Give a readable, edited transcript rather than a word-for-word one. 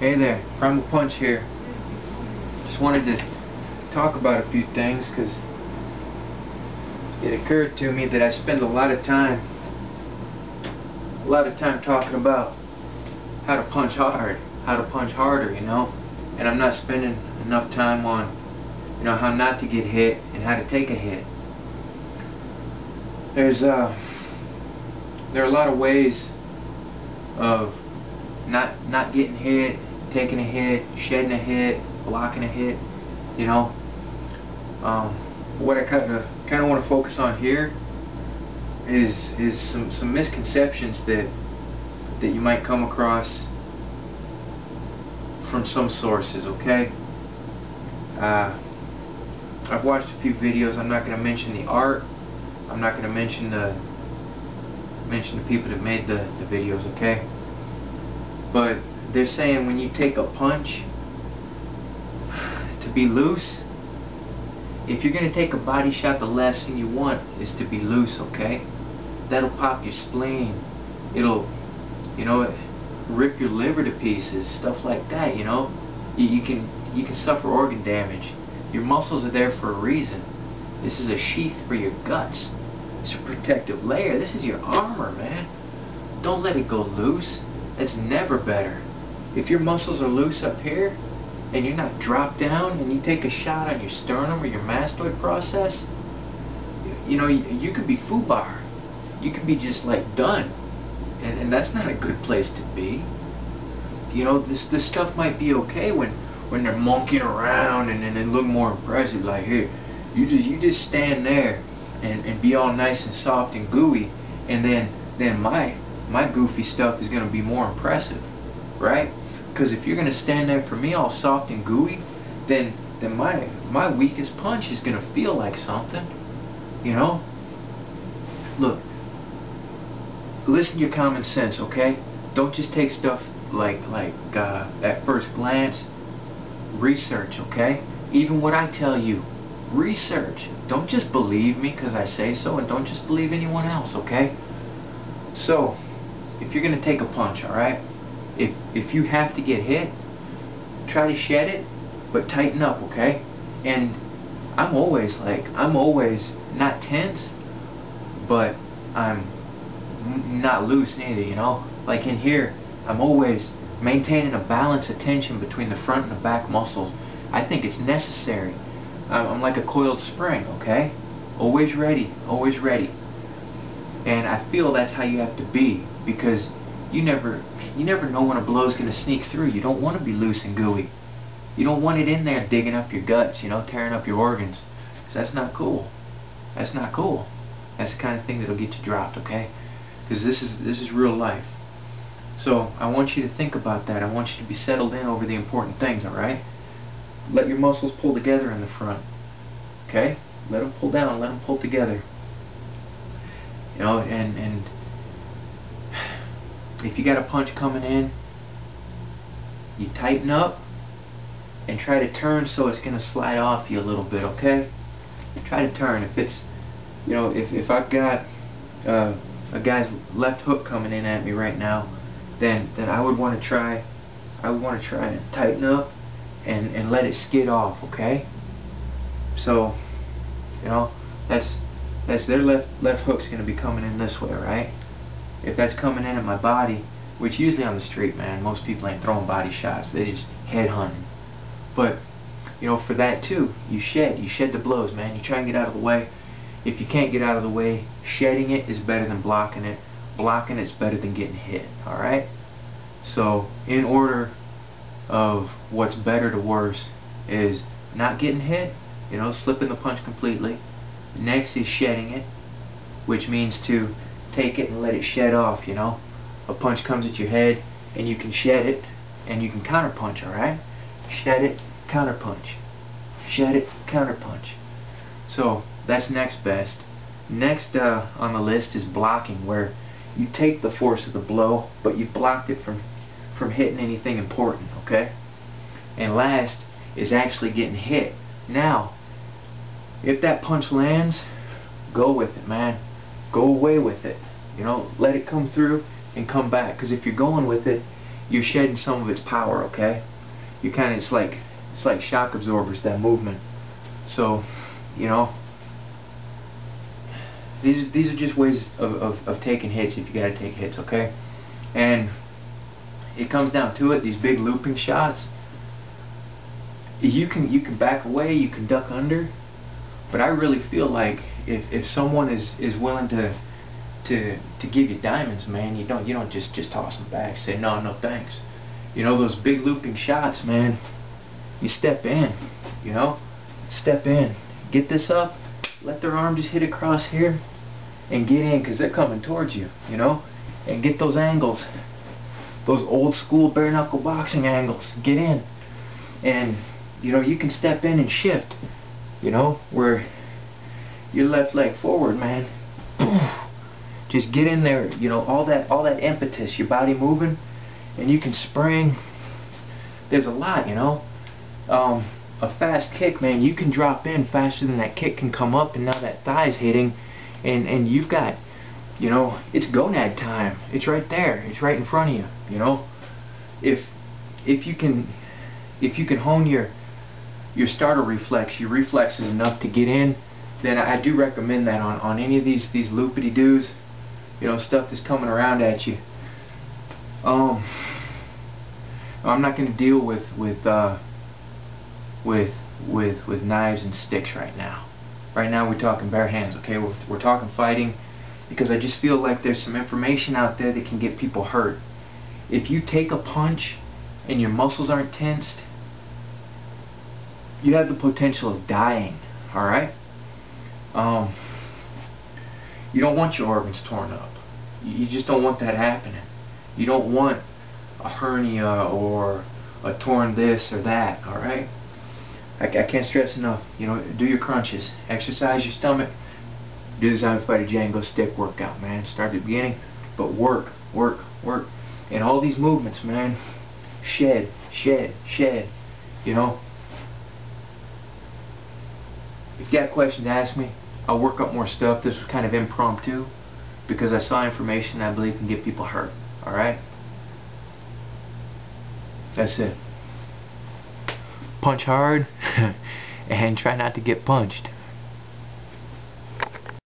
Hey there, Primal Punch here. Just wanted to talk about a few things because it occurred to me that I spend a lot of time talking about how to punch hard, how to punch harder, you know, and I'm not spending enough time on, you know, how not to get hit and how to take a hit. There are a lot of ways of not getting hit, taking a hit, shedding a hit, blocking a hit, you know. What I kind of want to focus on here is some misconceptions that you might come across from some sources. Okay, I've watched a few videos. I'm not going to mention the art. I'm not going to mention the people that made the videos. Okay, but they're saying when you take a punch to be loose, if you're going to take a body shot, the last thing you want is to be loose, okay? That'll pop your spleen. It'll, you know, rip your liver to pieces, stuff like that, you know? You can suffer organ damage. Your muscles are there for a reason. This is a sheath for your guts. It's a protective layer. This is your armor, man. Don't let it go loose. It's never better. If your muscles are loose up here and you're not dropped down and you take a shot on your sternum or your mastoid process, you know, you could be foobar. You could be just like done. And that's not a good place to be. You know, this stuff might be okay when they're monkeying around and they look more impressive, like, here, you just stand there and be all nice and soft and gooey, and then my goofy stuff is going to be more impressive, right? Because if you're going to stand there for me all soft and gooey, then my weakest punch is going to feel like something, you know? Look, listen to your common sense, okay? Don't just take stuff like at first glance. Research, okay? Even what I tell you, research. Don't just believe me because I say so, and don't just believe anyone else, okay? So, if you're going to take a punch, alright? If you have to get hit, try to shed it, but tighten up, okay? And I'm always not tense, but I'm not loose neither, you know? Like in here, I'm always maintaining a balance of tension between the front and the back muscles. I think it's necessary. I'm like a coiled spring, okay? Always ready, always ready. And I feel that's how you have to be, because you never know when a blow's going to sneak through. You don't want to be loose and gooey. You don't want it in there digging up your guts, you know, tearing up your organs. 'Cause that's not cool. That's not cool. That's the kind of thing that'll get you dropped, okay? Because this is real life. So I want you to think about that. I want you to be settled in over the important things, alright? Let your muscles pull together in the front. Okay? Let them pull down, let them pull together. You know, and if you got a punch coming in, you tighten up and try to turn so it's going to slide off you a little bit, okay? Try to turn. If it's, you know, if I've got a guy's left hook coming in at me right now, then I would want to try and tighten up and let it skid off, okay? So, you know, that's their left hook's going to be coming in this way, right? If that's coming in at my body, which usually on the street, man, most people ain't throwing body shots, they just head hunting. But, you know, for that too, you shed the blows, man. You try and get out of the way. If you can't get out of the way, shedding it is better than blocking it. Blocking it's better than getting hit, alright? So, in order of what's better to worse is not getting hit, you know, slipping the punch completely. Next is shedding it, which means to take it and let it shed off, you know. A punch comes at your head and you can shed it and you can counterpunch, alright? Shed it, counterpunch. Shed it, counterpunch. So, that's next best. Next on the list is blocking, where you take the force of the blow, but you blocked it from hitting anything important, okay? And last is actually getting hit. Now, if that punch lands, go with it, man. Go away with it. You know, let it come through and come back. Because if you're going with it you're shedding some of its power, okay? You kind of, it's like shock absorbers, that movement. So, you know, these are just ways of taking hits if you gotta take hits, okay? And it comes down to it, these big looping shots, you can back away, you can duck under, but I really feel like if someone is willing to give you diamonds, man, you don't just toss them back, say no thanks. You know, those big looping shots, man, you step in, you know, step in, get this up, let their arm just hit across here and get in, because they're coming towards you, you know, and get those angles, those old school bare knuckle boxing angles, get in, and you know, you can step in and shift, you know, where your left leg forward, man, just get in there, you know, all that impetus, your body moving, and you can spring. There's a lot, you know. A fast kick, man, you can drop in faster than that kick can come up, and now that thigh's hitting, and you've got, you know, it's gonad time. It's right there. It's right in front of you, you know. If you can hone your starter reflex, your reflexes enough to get in, then I do recommend that on any of these loopity-doos, you know, stuff that's coming around at you. I'm not going to deal with knives and sticks right now. Right now we're talking bare hands, okay? We're talking fighting, because I just feel like there's some information out there that can get people hurt. If you take a punch and your muscles aren't tensed, you have the potential of dying, alright? You don't want your organs torn up. You just don't want that happening. You don't want a hernia or a torn this or that, alright? I can't stress enough, you know, do your crunches, exercise your stomach, do the Fighter Jango stick workout, man. Start at the beginning, but work, and all these movements, man, shed, you know. If you got questions, ask me. I'll work up more stuff. This was kind of impromptu because I saw information I believe can get people hurt. Alright? That's it. Punch hard and try not to get punched.